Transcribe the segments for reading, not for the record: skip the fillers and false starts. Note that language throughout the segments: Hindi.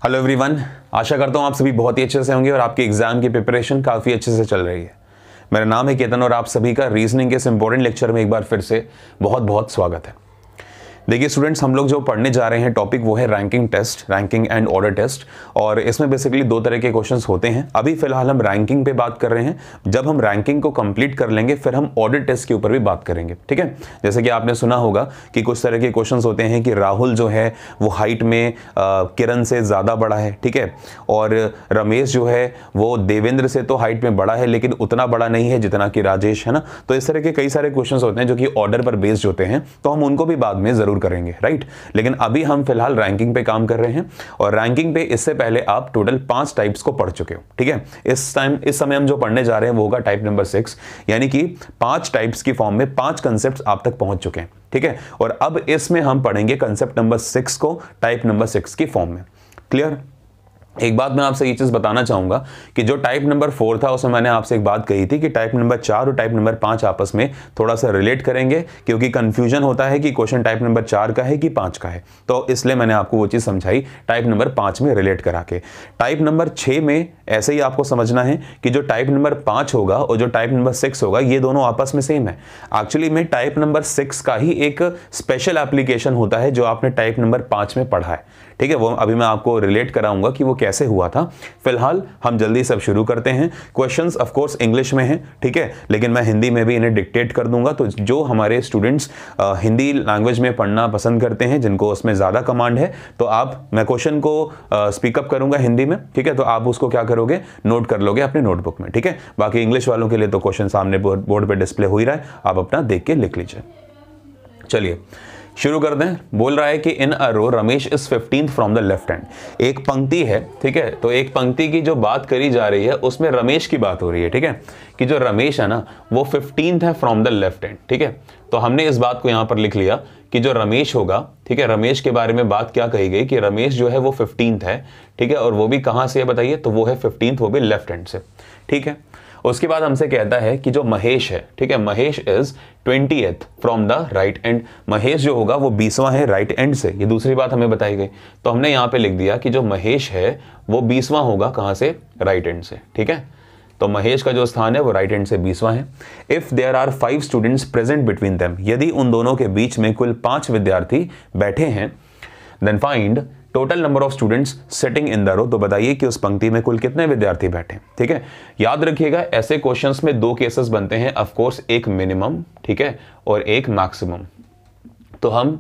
हेलो एवरीवन, आशा करता हूँ आप सभी बहुत ही अच्छे से होंगे और आपके एग्जाम की प्रिपरेशन काफ़ी अच्छे से चल रही है। मेरा नाम है केतन और आप सभी का रीजनिंग के इस इंपॉर्टेंट लेक्चर में एक बार फिर से बहुत बहुत स्वागत है। देखिए स्टूडेंट्स, हम लोग जो पढ़ने जा रहे हैं टॉपिक वो है ranking test, ranking and order test. और इसमें बेसिकली दो तरह के क्वेश्चंस होते हैं। अभी फिलहाल हम रैंकिंग पे बात कर रहे हैं। जब हम रैंकिंग को कंप्लीट कर लेंगे फिर हम ऑर्डर टेस्ट के ऊपर भी बात करेंगे, ठीक है। जैसे कि आपने सुना होगा कि कुछ तरह के क्वेश्चंस होते हैं कि राहुल जो है वो हाइट में किरण से ज़्यादा बड़ा है, ठीक है, और रमेश जो है वो देवेंद्र से तो हाइट में बड़ा है लेकिन उतना बड़ा नहीं है जितना कि राजेश, है ना। तो इस तरह के कई सारे क्वेश्चंस होते हैं जो कि ऑर्डर पर बेस्ड होते हैं, तो हम उनको भी बाद में ज़रूर करेंगे, राइट। लेकिन अभी हम फिलहाल रैंकिंग पे काम कर रहे हैं और रैंकिंग पे इससे पहले आप टोटल 5 टाइप्स को पढ़ चुके हो, ठीक है। इस समय हम जो पढ़ने जा रहे हैं वो होगा टाइप नंबर 6, यानी कि 5 टाइप्स की फॉर्म में 5 कंसेप्ट आप तक पहुंच चुके हैं, ठीक है। और अब इसमें हम पढ़ेंगे कंसेप्ट नंबर 6 को टाइप नंबर 6 की फॉर्म में। क्लियर? एक बात मैं आपसे ये चीज़ बताना चाहूँगा कि जो टाइप नंबर 4 था उसमें मैंने आपसे एक बात कही थी कि टाइप नंबर 4 और टाइप नंबर 5 आपस में थोड़ा सा रिलेट करेंगे, क्योंकि कंफ्यूजन होता है कि क्वेश्चन टाइप नंबर 4 का है कि 5 का है। तो इसलिए मैंने आपको वो चीज़ समझाई टाइप नंबर 5 में रिलेट करा के। टाइप नंबर 6 में ऐसे ही आपको समझना है कि जो टाइप नंबर 5 होगा और जो टाइप नंबर 6 होगा ये दोनों आपस में सेम है। एक्चुअली में टाइप नंबर 6 का ही एक स्पेशल एप्लीकेशन होता है जो आपने टाइप नंबर 5 में पढ़ा है, ठीक है। वो अभी मैं आपको रिलेट कराऊंगा कि वो कैसे हुआ था। फिलहाल हम जल्दी सब शुरू करते हैं। क्वेश्चंस ऑफ कोर्स इंग्लिश में हैं, ठीक है, लेकिन मैं हिंदी में भी इन्हें डिक्टेट कर दूंगा। तो जो हमारे स्टूडेंट्स हिंदी लैंग्वेज में पढ़ना पसंद करते हैं, जिनको उसमें ज़्यादा कमांड है, तो मैं क्वेश्चन को स्पीकअप करूंगा हिंदी में, ठीक है। तो आप उसको क्या करोगे, नोट कर लोगे अपने नोटबुक में, ठीक है। बाकी इंग्लिश वालों के लिए तो क्वेश्चन सामने बोर्ड पर डिस्प्ले हो ही रहा है, आप अपना देख के लिख लीजिए। चलिए शुरू कर दें। बोल रहा है कि in a row Ramesh is 15th from the left hand. एक पंक्ति है, ठीक है, तो एक पंक्ति की जो बात करी जा रही है उसमें रमेश की बात हो रही है, ठीक है, कि जो रमेश है ना वो 15th है फ्रॉम द लेफ्ट हैंड, ठीक है। तो हमने इस बात को यहां पर लिख लिया कि जो रमेश होगा, ठीक है, रमेश के बारे में बात क्या कही गई कि रमेश जो है वो 15th है, ठीक है, और वो भी कहां से है बताइए, तो वो है 15th, वो भी लेफ्ट हैंड से, ठीक है। उसके बाद हमसे कहता है कि जो महेश है, ठीक है, Mahesh is 20th from the right and. Mahesh जो होगा वो 20वां है राइट एंड से, ये दूसरी बात हमें बताई गई। तो हमने यहां पे लिख दिया कि जो महेश है वो 20वां होगा कहां से, राइट एंड से, ठीक है। तो महेश का जो स्थान है वो राइट एंड से 20वां है। If there are 5 students present between them, यदि उन दोनों के बीच में कुल 5 विद्यार्थी बैठे हैं, then find total number of students sitting in the row. तो बताइए कि उस पंक्ति में कुल कितने विद्यार्थी बैठे, ठीक है। याद रखिएगा ऐसे क्वेश्चंस में 2 केसेस बनते हैं, ऑफ कोर्स एक मिनिमम, ठीक है, और एक मैक्सिमम। तो हम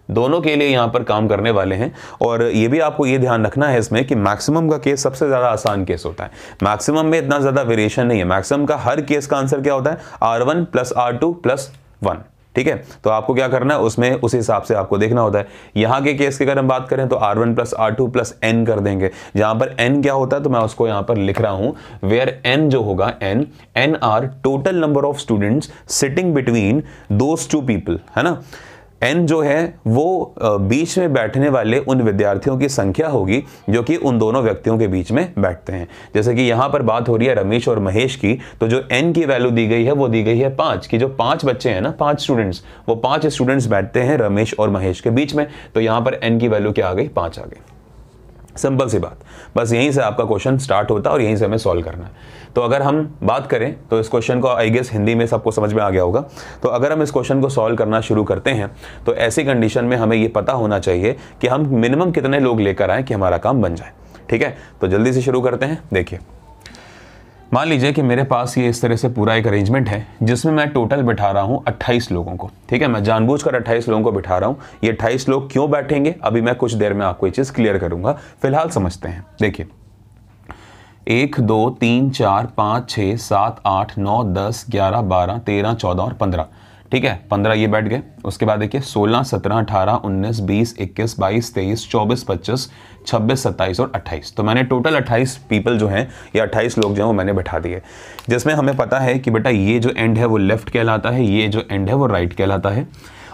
दोनों के लिए यहां पर काम करने वाले हैं। और ये भी आपको ये ध्यान रखना है इसमें कि मैक्सिमम का केस सबसे ज्यादा आसान केस होता है। मैक्सिमम में इतना ज्यादा वेरिएशन नहीं है। मैक्सिमम का हर केस का आंसर क्या होता है, R1 + R2 + 1, ठीक है। तो आपको क्या करना है उसमें उस हिसाब से आपको देखना होता है। यहां के केस की अगर हम बात करें तो R1 + R2 + n कर देंगे। जहां पर n क्या होता है तो मैं उसको यहां पर लिख रहा हूं, वेयर n जो होगा n are total number of students sitting between those 2 people, है ना। n जो है वो बीच में बैठने वाले उन विद्यार्थियों की संख्या होगी जो कि उन दोनों व्यक्तियों के बीच में बैठते हैं। जैसे कि यहां पर बात हो रही है रमेश और महेश की, तो जो n की वैल्यू दी गई है वो दी गई है 5 की। जो 5 बच्चे हैं ना, 5 स्टूडेंट्स, वो 5 स्टूडेंट्स बैठते हैं रमेश और महेश के बीच में। तो यहां पर n की वैल्यू क्या आ गई, 5 आ गई। सिंपल सी बात, बस यहीं से आपका क्वेश्चन स्टार्ट होता है और यहीं से हमें सॉल्व करना है। तो अगर हम बात करें तो इस क्वेश्चन को आई गेस हिंदी में सबको समझ में आ गया होगा। तो अगर हम इस क्वेश्चन को सॉल्व करना शुरू करते हैं तो ऐसी कंडीशन में हमें ये पता होना चाहिए कि हम मिनिमम कितने लोग लेकर आए कि हमारा काम बन जाए, ठीक है। तो जल्दी से शुरू करते हैं। देखिए मान लीजिए कि मेरे पास ये इस तरह से पूरा एक अरेंजमेंट है जिसमें मैं टोटल बिठा रहा हूँ 28 लोगों को, ठीक है। मैं जानबूझकर 28 लोगों को बिठा रहा हूँ। ये 28 लोग क्यों बैठेंगे अभी मैं कुछ देर में आपको ये चीज़ क्लियर करूंगा। फिलहाल समझते हैं। देखिए 1 2 3 4 5 6 7 8 9 10 11 12 13 14 और 15, ठीक है, 15 ये बैठ गए। उसके बाद देखिए 16 17 18 19 20 21 22 23 24 25 26 27 और 28। तो मैंने टोटल 28 पीपल जो हैं या 28 लोग जो हैं वो मैंने बैठा दिए, जिसमें हमें पता है कि बेटा ये जो एंड है वो लेफ्ट कहलाता है, ये जो एंड है वो राइट कहलाता है।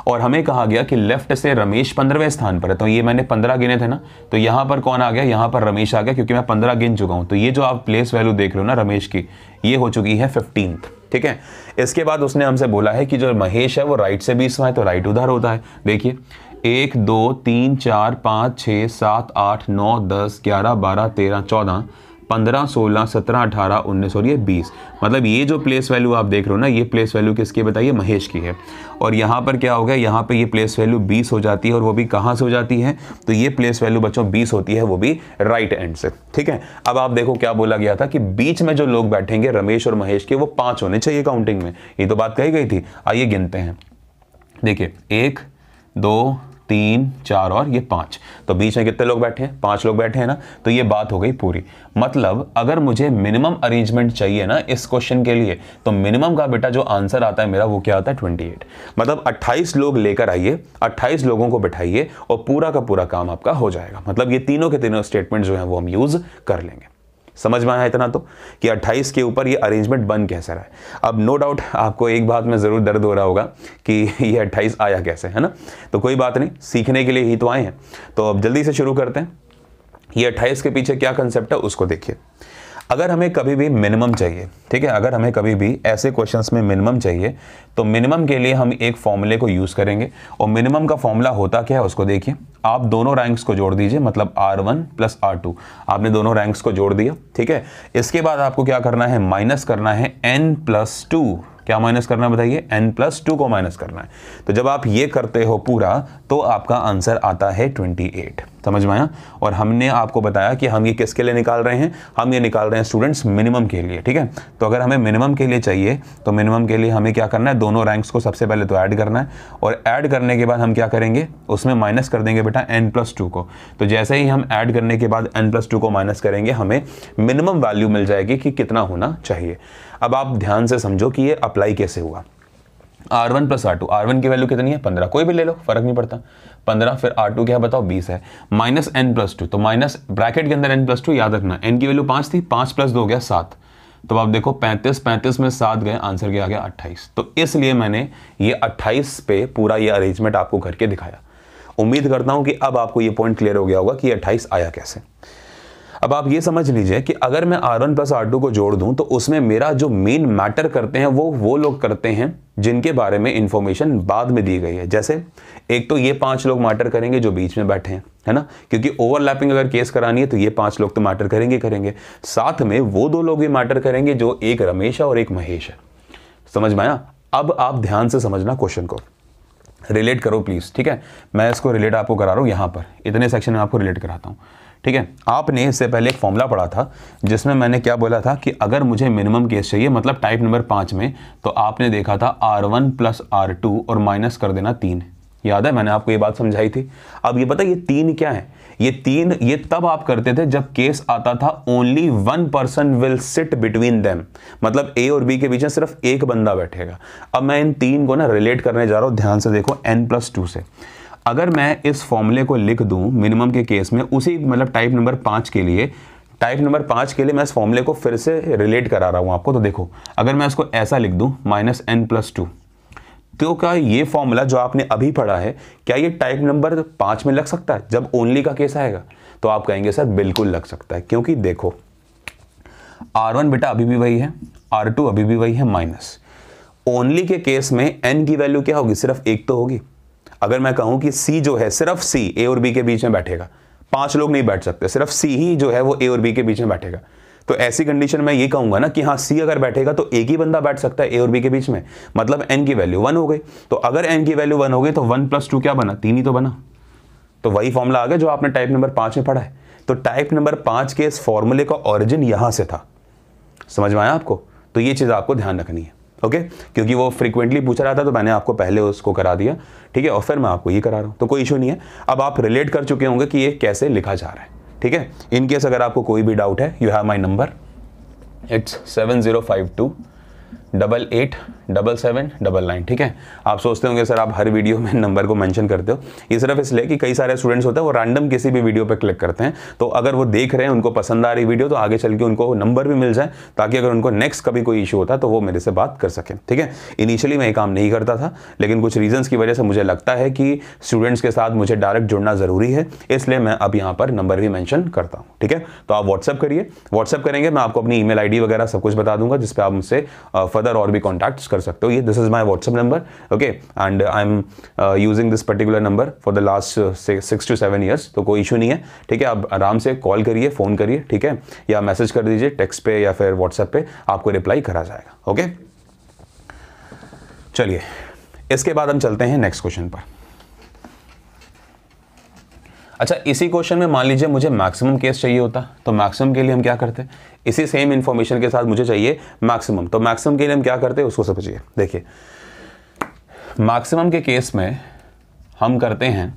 और हमें कहा गया कि लेफ्ट से रमेश 15वें स्थान पर है। तो ये मैंने 15 गिने थे ना, तो यहाँ पर कौन आ गया, यहाँ पर रमेश आ गया, क्योंकि मैं 15 गिन चुका हूँ। तो ये जो आप प्लेस वैल्यू देख रहे हो ना रमेश की, ये हो चुकी है 15th, ठीक है। इसके बाद उसने हमसे बोला है कि जो महेश है वो राइट से 20वां है, तो राइट उधर होता है। देखिए 1 2 3 4 5 6 7 8 9 10 11 12 13 14 15 16 17 18 19 और ये 20। मतलब ये जो प्लेस वैल्यू आप देख रहे हो ना, ये प्लेस वैल्यू किसकी बताइए, महेश की है। और यहाँ पर क्या हो गया, यहाँ पे ये प्लेस वैल्यू 20 हो जाती है, और वो भी कहाँ से हो जाती है, तो ये प्लेस वैल्यू बच्चों 20 होती है, वो भी राइट एंड से। ठीक है, अब आप देखो क्या बोला गया था कि बीच में जो लोग बैठेंगे रमेश और महेश के, वो 5 होने चाहिए काउंटिंग में, ये तो बात कही गई थी। आइए गिनते हैं, देखिए 1 2 3 4 और ये 5, तो बीच में कितने लोग बैठे हैं, 5 लोग बैठे हैं ना। तो ये बात हो गई पूरी। मतलब अगर मुझे मिनिमम अरेंजमेंट चाहिए ना इस क्वेश्चन के लिए, तो मिनिमम का बेटा जो आंसर आता है मेरा, वो क्या आता है, 28। मतलब 28 लोग लेकर आइए, 28 लोगों को बिठाइए और पूरा का पूरा काम आपका हो जाएगा। मतलब ये तीनों के तीनों स्टेटमेंट जो है वो हम यूज कर लेंगे। समझ में आया इतना तो, कि 28 के ऊपर ये अरेंजमेंट बन कैसे रहा है। अब नो डाउट आपको एक बात में ज़रूर दर्द हो रहा होगा कि ये 28 आया कैसे, है ना। तो कोई बात नहीं, सीखने के लिए ही तो आए हैं। तो अब जल्दी से शुरू करते हैं। ये 28 के पीछे क्या कंसेप्ट है उसको देखिए। अगर हमें कभी भी मिनिमम चाहिए, ठीक है, अगर हमें कभी भी ऐसे क्वेश्चंस में मिनिमम चाहिए, तो मिनिमम के लिए हम एक फॉर्मूले को यूज़ करेंगे। और मिनिमम का फॉर्मूला होता क्या है उसको देखिए। आप दोनों रैंक्स को जोड़ दीजिए, मतलब R1 प्लस R2, आपने दोनों रैंक्स को जोड़ दिया। ठीक है, इसके बाद आपको क्या करना है, माइनस करना है n+2। क्या माइनस करना है बताइए, n+2 को माइनस करना है। तो जब आप ये करते हो पूरा, तो आपका आंसर आता है 28। समझ में आया। और हमने आपको बताया कि हम ये किसके लिए निकाल रहे हैं, हम ये निकाल रहे हैं स्टूडेंट्स मिनिमम के लिए। ठीक है, तो अगर हमें मिनिमम के लिए चाहिए, तो मिनिमम के लिए हमें क्या करना है, दोनों रैंक्स को सबसे पहले तो ऐड करना है, और ऐड करने के बाद हम क्या करेंगे, उसमें माइनस कर देंगे बेटा n+2 को। तो जैसे ही हम ऐड करने के बाद n+2 को माइनस करेंगे, हमें मिनिमम वैल्यू मिल जाएगी कि कितना होना चाहिए। अब आप ध्यान से समझो कि ये अप्लाई कैसे हुआ। R1 प्लस R2, R1 की वैल्यू कितनी है, 15, कोई भी ले लो, फर्क नहीं पड़ता, 15, फिर R2 क्या बताओ, 20 है, माइनस n+2, तो माइनस ब्रैकेट के अंदर n+2 याद रखना, n की वैल्यू 5 थी, 5 + 2 हो गया 7। तो आप देखो 35 में 7 गए, आंसर क्या आ गया 28। तो इसलिए मैंने ये 28 पे पूरा ये अरेंजमेंट आपको करके दिखाया। उम्मीद करता हूं कि अब आपको ये पॉइंट क्लियर हो गया होगा कि 28 आया कैसे। अब आप ये समझ लीजिए कि अगर मैं R1 प्लस R2 को जोड़ दूं, तो उसमें मेरा जो मेन मैटर करते हैं वो लोग करते हैं जिनके बारे में इंफॉर्मेशन बाद में दी गई है। जैसे एक तो ये 5 लोग मैटर करेंगे जो बीच में बैठे हैं, है ना, क्योंकि ओवरलैपिंग अगर केस करानी है तो ये 5 लोग तो मैटर करेंगे। साथ में वो 2 लोग भी मैटर करेंगे, जो एक रमेश है और एक महेश है। समझ में आया। अब आप ध्यान से समझना, क्वेश्चन को रिलेट करो प्लीज। ठीक है, मैं इसको रिलेट आपको करा रहा हूं, यहां पर इतने सेक्शन में आपको रिलेट कराता हूं। ठीक है, आपने इससे पहले एक फॉर्मूला पढ़ा था जिसमें मैंने क्या बोला था कि अगर मुझे मिनिमम केस चाहिए, मतलब टाइप नंबर 5 में, तो आपने देखा था R1 प्लस R2 और माइनस कर देना 3। याद है, मैंने आपको ये बात समझाई थी। अब ये पता ये 3 क्या है, ये 3 ये तब आप करते थे जब केस आता था only 1 person will sit between them, मतलब ए और बी के बीच में सिर्फ एक बंदा बैठेगा। अब मैं इन 3 को ना रिलेट करने जा रहा हूं, ध्यान से देखो, n+2 से। अगर मैं इस फॉर्मूले को लिख दूं मिनिमम के केस में, उसी मतलब टाइप नंबर 5 के लिए, मैं इस फॉर्मूले को फिर से रिलेट करा रहा हूं आपको। तो देखो, अगर मैं इसको ऐसा लिख दूं -n+2, तो क्या ये फॉर्मूला जो आपने अभी पढ़ा है, क्या ये टाइप नंबर 5 में लग सकता है जब ओनली का केस आएगा? तो आप कहेंगे सर बिल्कुल लग सकता है, क्योंकि देखो R1 बेटा अभी भी वही है, R2 अभी भी वही है, माइनस ओनली के केस में n की वैल्यू क्या होगी, सिर्फ 1 तो होगी। अगर मैं कहूं कि C जो है, सिर्फ C A और B के बीच में बैठेगा, 5 लोग नहीं बैठ सकते, सिर्फ C ही जो है वो A और B के बीच में बैठेगा, तो ऐसी कंडीशन में ये कहूंगा ना कि हाँ C अगर बैठेगा तो एक ही बंदा बैठ सकता है A और B के बीच में, मतलब n की वैल्यू 1 हो गई। तो अगर n की वैल्यू 1 हो गई तो 1+2 क्या बना, 3 ही तो बना। तो वही फॉर्मूला आ गया जो आपने टाइप नंबर 5 में पढ़ा है। तो टाइप नंबर 5 के इस फॉर्मूले का ऑरिजिन यहां से था। समझ में आया आपको? तो ये चीज आपको ध्यान रखनी है, ओके, क्योंकि वो फ्रीक्वेंटली पूछा रहा था, तो मैंने आपको पहले उसको करा दिया, ठीक है, और फिर मैं आपको ये करा रहा हूं, तो कोई इशू नहीं है। अब आप रिलेट कर चुके होंगे कि ये कैसे लिखा जा रहा है, ठीक है। इन केस अगर आपको कोई भी डाउट है, you have my number, it's 7052887799, ठीक है। आप सोचते होंगे सर आप हर वीडियो में नंबर को मेंशन करते हो, ये सिर्फ इसलिए कि कई सारे स्टूडेंट्स होते हैं वो रैंडम किसी भी वीडियो पे क्लिक करते हैं, तो अगर वो देख रहे हैं, उनको पसंद आ रही वीडियो, तो आगे चल के उनको नंबर भी मिल जाए, ताकि अगर उनको नेक्स्ट कभी कोई इशू होता है तो वो मेरे से बात कर सकें, ठीक है। इनिशियली मैं ये काम नहीं करता था, लेकिन कुछ रीजंस की वजह से मुझे लगता है कि स्टूडेंट्स के साथ मुझे डायरेक्ट जुड़ना जरूरी है, इसलिए मैं अब यहाँ पर नंबर भी मेंशन करता हूँ, ठीक है। तो आप व्हाट्सअप करिए, व्हाट्सअप करेंगे, मैं आपको अपनी ईमेल आईडी वगैरह सब कुछ बता दूंगा, जिसपे आप मुझसे फर्दर और भी कॉन्टैक्ट्स कर सकते हो। ये this is my WhatsApp number, okay, and I am using this particular number for the last 6 to 7 years, तो कोई इशू नहीं है, ठीक है। आप आराम से कॉल करिए, फ़ोन करिए, ठीक है, या मैसेज कर दीजिए टेक्स्ट पे या फिर व्हाट्सएप पे, आपको रिप्लाई करा जाएगा, ओके। चलिए, इसके बाद हम चलते हैं नेक्स्ट क्वेश्चन पर। अच्छा, इसी क्वेश्चन में मान लीजिए मुझे मैक्सिमम केस चाहिए होता, तो मैक्सिमम के लिए हम क्या करते हैं, इसी सेम इंफॉर्मेशन के साथ मुझे चाहिए मैक्सिमम, तो मैक्सिमम के लिए हम क्या करते हैं उसको समझिए। देखिए, मैक्सिमम के केस में हम करते हैं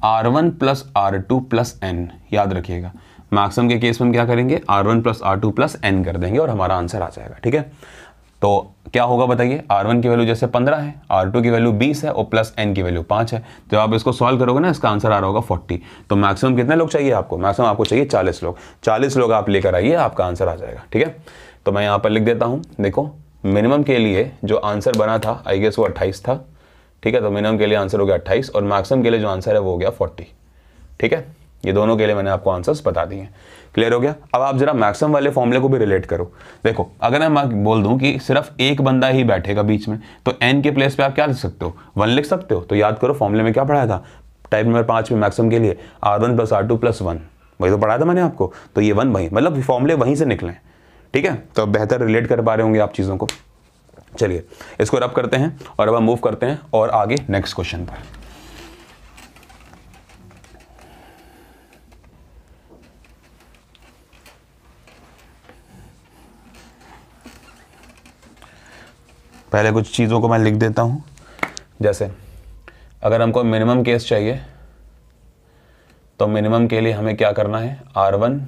R1 + R2 + n, याद रखिएगा। मैक्सिमम के केस में हम क्या करेंगे, R1 + R2 + n कर देंगे और हमारा आंसर आ जाएगा, ठीक है। तो क्या होगा बताइए, R1 की वैल्यू जैसे 15 है, R2 की वैल्यू 20 है और प्लस n की वैल्यू 5 है। जब आप इसको सॉल्व करोगे ना, इसका आंसर आ रहा होगा 40। तो मैक्सिमम कितने लोग चाहिए आपको, मैक्सिमम आपको चाहिए 40 लोग। 40 लोग आप लेकर आइए, आपका आंसर आ जाएगा, ठीक है। तो मैं यहाँ पर लिख देता हूँ, देखो मिनिमम के लिए जो आंसर बना था आई गेस वो 28 था, ठीक है। तो मिनिमम के लिए आंसर हो गया 28 और मैक्सिमम के लिए जो आंसर है वो हो गया 40, ठीक है। ये दोनों के लिए मैंने आपको आंसर्स बता दिए हैं, क्लियर हो गया। अब आप जरा मैक्सिमम वाले फॉर्मूले को भी रिलेट करो। देखो, अगर मैं बोल दूं कि सिर्फ एक बंदा ही बैठेगा बीच में, तो n के प्लेस पे आप क्या लिख सकते हो, 1 लिख सकते हो। तो याद करो फॉर्मूले में क्या पढ़ाया था, टाइप नंबर 5 में मैक्सिमम के लिए R1 + R2 + 1, वही तो पढ़ाया था मैंने आपको। तो ये 1 वही, मतलब फॉर्मूले वहीं से निकले, ठीक है। तो बेहतर रिलेट कर पा रहे होंगे आप चीज़ों को। चलिए, इसको रब करते हैं और अब हम मूव करते हैं और आगे नेक्स्ट क्वेश्चन पर। पहले कुछ चीज़ों को मैं लिख देता हूँ, जैसे अगर हमको मिनिमम केस चाहिए तो मिनिमम के लिए हमें क्या करना है, R1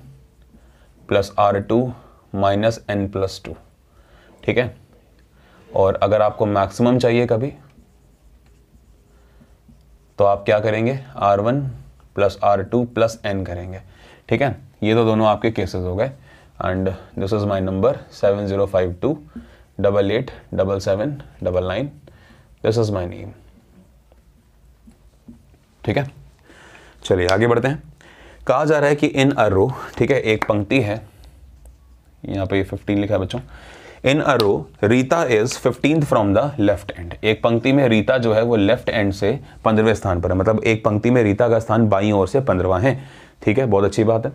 + R2 - n + 2, ठीक है। और अगर आपको मैक्सिमम चाहिए कभी, तो आप क्या करेंगे, R1 + R2 + n करेंगे, ठीक है। ये तो दोनों आपके केसेस हो गए। And this is my number 7052 88 77 99, this is my name, ठीक है। चलिए आगे बढ़ते हैं। कहा जा रहा है कि इन अ रो, ठीक है, एक पंक्ति है, यहाँ पे 15 लिखा है बच्चों। In a row Rita is 15th from the left end. एक पंक्ति में रीता जो है वो लेफ्ट एंड से 15वें स्थान पर है, मतलब एक पंक्ति में रीता का स्थान बाईं ओर से 15वां है, ठीक है, बहुत अच्छी बात है।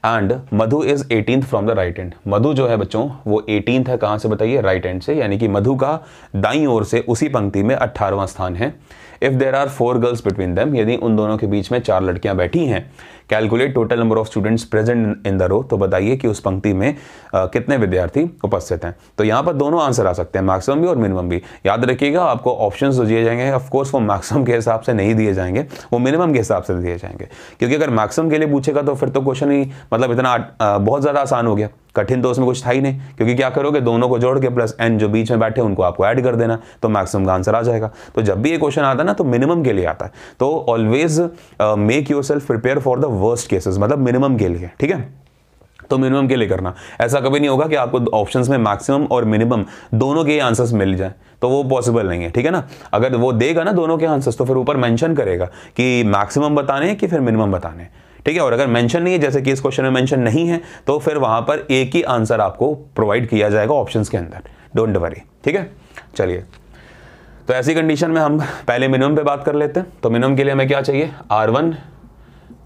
And Madhu is 18th from the right end. Madhu जो है बच्चों वो 18th है, कहाँ से बताइए, राइट एंड से, यानी कि मधु का दाईं ओर से उसी पंक्ति में 18वां स्थान है। If there are 4 girls between them, यदि उन दोनों के बीच में 4 लड़कियां बैठी हैं। Calculate total number of students present in the row, तो बताइए कि उस पंक्ति में कितने विद्यार्थी उपस्थित हैं। तो यहाँ पर दोनों आंसर आ सकते हैं, मैक्सिमम भी और मिनिमम भी। याद रखिएगा, आपको ऑप्शंस जो दिए जाएंगे ऑफकोर्स वो मैक्सिमम के हिसाब से नहीं दिए जाएंगे, वो मिनिमम के हिसाब से दिए जाएंगे। क्योंकि अगर मैक्सिमम के लिए पूछेगा तो फिर तो क्वेश्चन ही मतलब इतना बहुत ज़्यादा आसान हो गया, कठिन तो उसमें कुछ था ही नहीं। क्योंकि क्या करोगे, दोनों को जोड़ के प्लस n जो बीच में बैठे उनको आपको ऐड कर देना, तो मैक्सिमम का आंसर आ जाएगा। तो जब भी ये क्वेश्चन आता है ना, तो मिनिमम के लिए आता है। तो always make yourself prepare for the worst cases, मतलब मिनिमम के लिए, ठीक है। तो मिनिमम के लिए करना, ऐसा कभी नहीं होगा कि आपको ऑप्शंस में मैक्सिमम और मिनिमम दोनों के आंसर्स मिल जाए, तो वो पॉसिबल नहीं है, ठीक है ना। अगर वो देगा ना दोनों के आंसर्स, तो फिर ऊपर मेंशन करेगा कि मैक्सिमम बताने हैं कि फिर मिनिमम बताने हैं, ठीक है। और अगर मेंशन नहीं है, जैसे कि इस क्वेश्चन में मेंशन नहीं है, तो फिर वहां पर एक ही आंसर आपको प्रोवाइड किया जाएगा ऑप्शंस के अंदर, डोंट वरी, ठीक है। चलिए, तो ऐसी कंडीशन में हम पहले मिनिमम पे बात कर लेते हैं। तो मिनिमम के लिए हमें क्या चाहिए, R1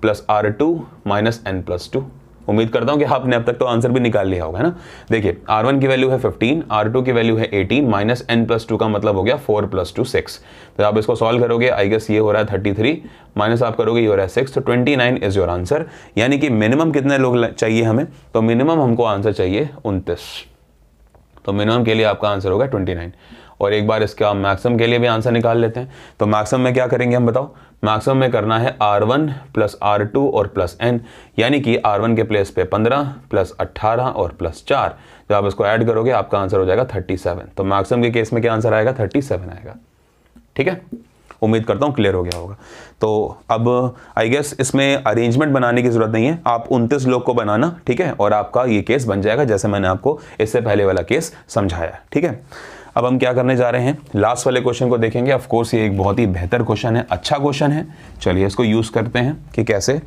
+ R2 - n + 2। उम्मीद करता हूं कि आपने अब तक तो आंसर भी निकाल लिया होगा, है ना। देखिए, R1 की वैल्यू है 15, R2 की वैल्यू है 18, -n + 2 का मतलब हो गया 4 + 2 6। तो आप इसको सॉल्व करोगे, आई गेस ये हो रहा है 33, माइनस आप करोगे ये हो रहा है 6, तो 29 इज योर आंसर। यानी कि मिनिमम कितने लोग चाहिए हमें, तो मिनिमम हमको आंसर चाहिए 29। तो मिनिमम के लिए आपका आंसर होगा 29। और एक बार इसका मैक्सिमम के लिए भी आंसर निकाल लेते हैं। तो मैक्सिमम में क्या करेंगे हम बताओ, मैक्सिमम में करना है R1 + R2 और +n, यानी कि R1 के प्लेस पे 15 + 18 और +4। जब आप इसको ऐड करोगे आपका आंसर हो जाएगा 37। तो मैक्सिमम के केस में क्या आंसर आएगा, 37 आएगा, ठीक है। उम्मीद करता हूँ क्लियर हो गया होगा। तो अब आई गेस इसमें अरेंजमेंट बनाने की जरूरत नहीं है, आप 29 लोग को बनाना, ठीक है, और आपका ये केस बन जाएगा जैसे मैंने आपको इससे पहले वाला केस समझाया, ठीक है। अब हम क्या करने जा रहे हैं, लास्ट वाले क्वेश्चन को देखेंगे। ऑफ कोर्स ये एक बहुत ही बेहतर क्वेश्चन है, अच्छा क्वेश्चन है। चलिए इसको यूज़ करते हैं कि कैसे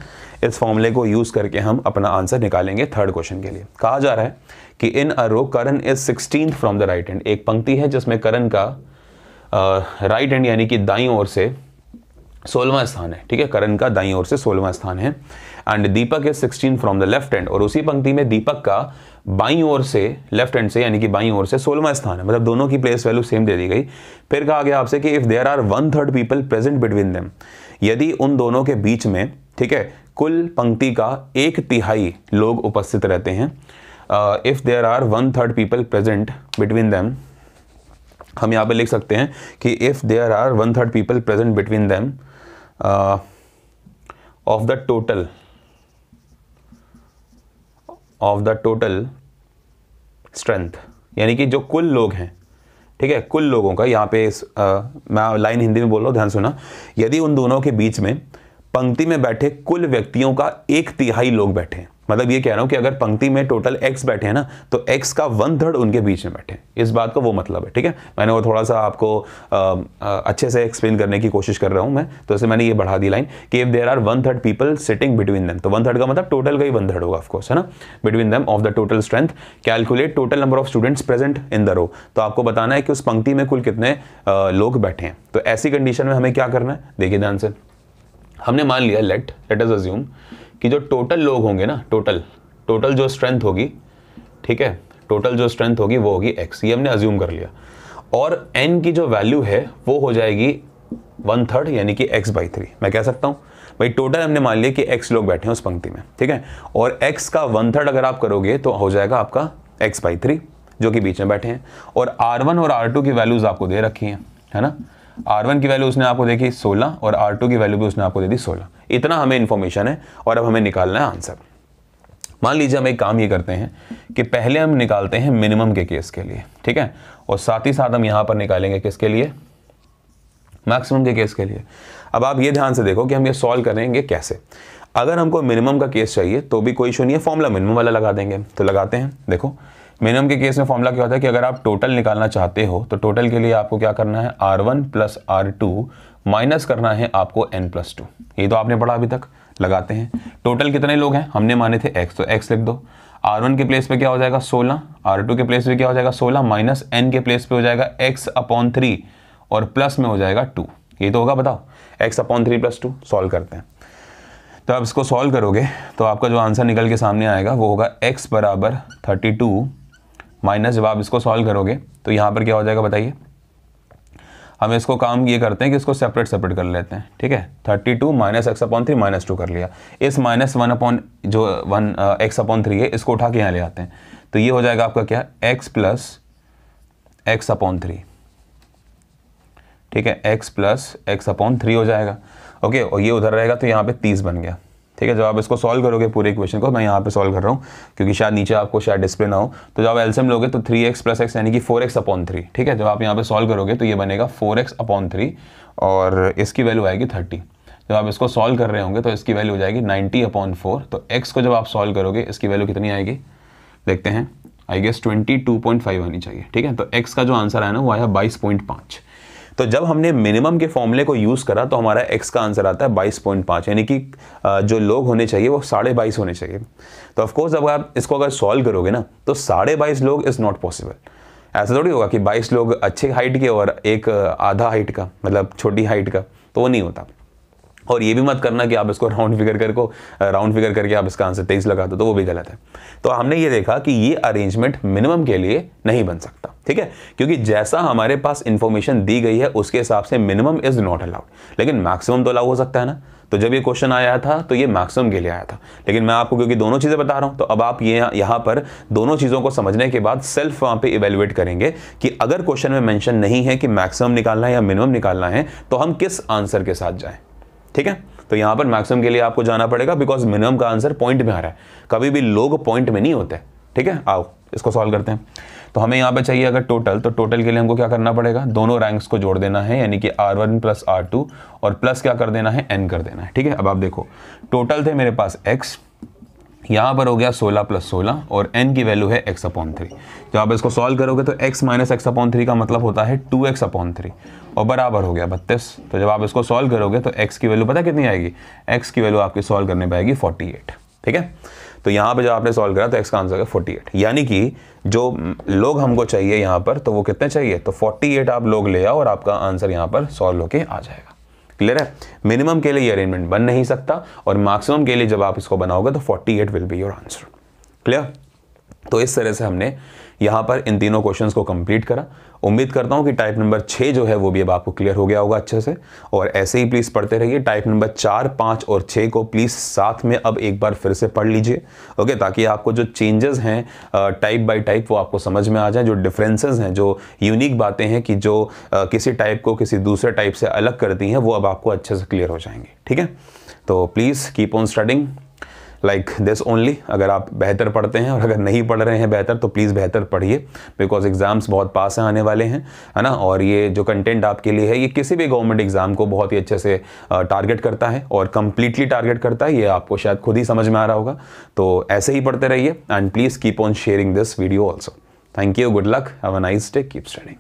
इस फॉर्मूले को यूज़ करके हम अपना आंसर निकालेंगे थर्ड क्वेश्चन के लिए। कहा जा रहा है कि in a row Karan is 16th from the right hand. एक पंक्ति है जिसमें करण का राइट हैंड यानी कि दाईं ओर से 16वां स्थान है। ठीक है, करण का दाईं ओर से 16वां स्थान है। And Deepak is 16 from the left hand, और उसी पंक्ति में दीपक का बाईं ओर से, लेफ्ट हैंड से यानी कि बाईं ओर से 16वां स्थान है। मतलब दोनों की प्लेस वैल्यू सेम दे दी गई। फिर कहा गया आपसे कि if there are 1/3 people present between them, यदि उन दोनों के बीच में, ठीक है, कुल पंक्ति का 1/3 लोग उपस्थित रहते हैं। If there are 1/3 people present between them, हम यहाँ पे लिख सकते हैं कि if there are 1/3 people present between them of the total strength, यानी कि जो कुल लोग हैं, ठीक है, कुल लोगों का, यहाँ पे मैं लाइन हिंदी में बोल रहा हूँ, ध्यान सुना। यदि उन दोनों के बीच में पंक्ति में बैठे कुल व्यक्तियों का 1/3 लोग बैठे हैं, मतलब ये कह रहा हूं कि अगर पंक्ति में टोटल x बैठे हैं ना, तो x का 1/3 उनके बीच में बैठे हैं। इस बात का वो मतलब है। ठीक है, मैंने वो थोड़ा सा आपको अच्छे से एक्सप्लेन करने की कोशिश कर रहा हूं मैं, तो इससे मैंने ये बढ़ा दी लाइन कि if there are 1/3 people sitting between them, तो 1/3 का मतलब टोटल का ही 1/3 होगा ऑफकोर्स, है ना, between them of the total strength, calculate total number of students present in the row. तो आपको बताना है कि उस पंक्ति में कुल कितने लोग बैठे हैं। तो ऐसी कंडीशन में हमें क्या करना है, देखिए ध्यान से। हमने मान लिया, लेट अस अज्यूम कि जो टोटल लोग होंगे ना, टोटल जो स्ट्रेंथ होगी, ठीक है, टोटल जो स्ट्रेंथ होगी वो होगी x, ये हमने अज्यूम कर लिया। और n की जो वैल्यू है वो हो जाएगी 1/3 यानी कि x/3। मैं कह सकता हूं भाई टोटल हमने मान लिया कि x लोग बैठे हैं उस पंक्ति में, ठीक है, और x का 1/3 अगर आप करोगे तो हो जाएगा आपका x/3 जो कि बीच में बैठे हैं। और R1 और R2 की वैल्यूज आपको दे रखी हैं, है ना। R1 की वैल्यू उसने आपको देखी 16 और R2 की वैल्यू भी उसने आपको दे दी 16। इतना हमें इंफॉर्मेशन है और अब हमें निकालना है आंसर। मान लीजिए हम एक काम ये करते हैं कि पहले हम निकालते हैं मिनिमम के केस के लिए, ठीक है, और साथ ही साथ हम यहां पर निकालेंगे किसके लिए, मैक्सिमम के केस के लिए। अब आप ये ध्यान से देखो कि हम ये सॉल्व करेंगे कैसे। अगर हमको मिनिमम का केस चाहिए तो भी कोई इशू नहीं है, फॉर्मूला मिनिमम वाला लगा देंगे। तो लगाते हैं। देखो मिनिमम के केस में फॉर्मूला क्या होता है कि अगर आप टोटल निकालना चाहते हो तो टोटल के लिए आपको क्या करना है, R1 + R2 माइनस करना है आपको n+2। ये तो आपने पढ़ा अभी तक। लगाते हैं। टोटल कितने लोग हैं, हमने माने थे x, तो x लिख दो। R1 के प्लेस पे क्या हो जाएगा 16, R2 के प्लेस पे क्या हो जाएगा 16, माइनस n के प्लेस पे हो जाएगा x/3 और प्लस में हो जाएगा 2। ये तो होगा, बताओ, x/3 + 2। सॉल्व करते हैं। तो आप इसको सॉल्व करोगे तो आपका जो आंसर निकल के सामने आएगा वो होगा x = 32 माइनस, जब आप इसको सॉल्व करोगे तो यहाँ पर क्या हो जाएगा बताइए। हम इसको काम ये करते हैं कि इसको सेपरेट कर लेते हैं, ठीक है। 32 माइनस x/3 -2 कर लिया। इस -1 जो 1 x/3 है इसको उठा के यहाँ ले आते हैं, तो ये हो जाएगा आपका क्या, x + x/3, ठीक है, x + x/3 हो जाएगा। ओके, और ये उधर रहेगा तो यहाँ पे 30 बन गया, ठीक है। जब आप इसको सॉल्व करोगे पूरे इक्वेशन को, मैं यहाँ पे सॉल्व कर रहा हूँ क्योंकि शायद नीचे आपको शायद डिस्प्ले ना हो, तो जब आप एलसीएम लोगे तो 3x + x यानी कि 4x/3, ठीक है। जब आप यहाँ पे सॉल्व करोगे तो ये बनेगा 4x/3 और इसकी वैल्यू आएगी 30। जब आप इसको सॉल्व कर रहे होंगे तो इसकी वैल्यू हो जाएगी 90/4। तो x को जब आप सॉल्व करोगे इसकी वैल्यू कितनी आएगी, देखते हैं, आई गेस 22.5 आनी चाहिए, ठीक है। तो x का जो आंसर आया ना वो आया 22.5। तो जब हमने मिनिमम के फॉर्मूले को यूज़ करा तो हमारा x का आंसर आता है 22.5, यानी कि जो लोग होने चाहिए वो 22.5 होने चाहिए। तो ऑफकोर्स जब आप इसको अगर सॉल्व करोगे ना तो 22.5 लोग इज़ नॉट पॉसिबल। ऐसा थोड़ी होगा कि 22 लोग अच्छे हाइट के और एक आधा हाइट का, मतलब छोटी हाइट का, तो वो नहीं होता। और ये भी मत करना कि आप इसको राउंड फिगर करके आप इसका आंसर 23 लगा दो, तो वो भी गलत है। तो हमने ये देखा कि ये अरेंजमेंट मिनिमम के लिए नहीं बन सकता, ठीक है, क्योंकि जैसा हमारे पास इंफॉर्मेशन दी गई है उसके हिसाब से मिनिमम इज नॉट अलाउड, लेकिन मैक्सिमम तो अलाउ हो सकता है ना। तो जब ये क्वेश्चन आया था तो ये मैक्सिमम के लिए आया था, लेकिन मैं आपको क्योंकि दोनों चीज़ें बता रहा हूँ, तो अब आप ये यहाँ पर दोनों चीज़ों को समझने के बाद सेल्फ वहाँ पे इवेल्युएट करेंगे कि अगर क्वेश्चन में मेंशन नहीं है कि मैक्सिमम निकालना है या मिनिमम निकालना है तो हम किस आंसर के साथ जाएं, ठीक है। तो यहाँ पर मैक्सिमम के लिए आपको जाना पड़ेगा बिकॉज मिनिमम का आंसर पॉइंट में आ रहा है, कभी भी लोग पॉइंट में नहीं होते, ठीक है। आओ इसको सॉल्व करते हैं। तो हमें यहाँ पे चाहिए अगर टोटल, तो टोटल के लिए हमको क्या करना पड़ेगा, दोनों रैंक्स को जोड़ देना है, यानी कि R1 + R2 और प्लस क्या कर देना है, n कर देना है, ठीक है। अब आप देखो टोटल थे मेरे पास x, यहाँ पर हो गया 16 + 16 और n की वैल्यू है x/3। जब आप इसको सॉल्व करोगे तो x - x/3 का मतलब होता है 2x/3 और बराबर हो गया 32। तो जब आप इसको सॉल्व करोगे तो x की वैल्यू पता कितनी आएगी? x की वैल्यू आपकी सॉल्व करने पे आएगी 48। ठीक है, तो यहाँ पे जब आपने सॉल्व करा तो x का आंसर है 48। यानी कि जो लोग हमको चाहिए यहाँ पर, तो वो कितने चाहिए? तो 48 आप लोग ले आओ और आपका आंसर यहाँ पर सॉल्व होके आ जाएगा। क्लियर है? मिनिमम के लिए ये अरेंजमेंट बन नहीं सकता और मैक्सिमम के लिए जब आप इसको बनाओगे तो 48 will be your answer. Clear? तो इस तरह से हमने यहाँ पर इन तीनों क्वेश्चंस को कंप्लीट करा। उम्मीद करता हूँ कि टाइप नंबर 6 जो है वो भी अब आपको क्लियर हो गया होगा अच्छे से, और ऐसे ही प्लीज़ पढ़ते रहिए। टाइप नंबर 4, 5 और 6 को प्लीज़ साथ में अब एक बार फिर से पढ़ लीजिए, ओके, ताकि आपको जो चेंजेस हैं टाइप बाय टाइप वो आपको समझ में आ जाए। जो डिफरेंसेस हैं, जो यूनिक बातें हैं कि जो किसी टाइप को किसी दूसरे टाइप से अलग करती हैं, वो अब आपको अच्छे से क्लियर हो जाएंगे। ठीक है, तो please keep on studying like this only. अगर आप बेहतर पढ़ते हैं और अगर नहीं पढ़ रहे हैं बेहतर, तो प्लीज़ बेहतर पढ़िए, बिकॉज एग्जाम्स बहुत पास हैं आने वाले हैं, है ना। और ये जो कंटेंट आपके लिए है, ये किसी भी गवर्नमेंट एग्जाम को बहुत ही अच्छे से टारगेट करता है और कंप्लीटली टारगेट करता है। ये आपको शायद खुद ही समझ में आ रहा होगा। तो ऐसे ही पढ़ते रहिए and please keep on sharing this video also. Thank you, good luck, have a nice day, keep studying.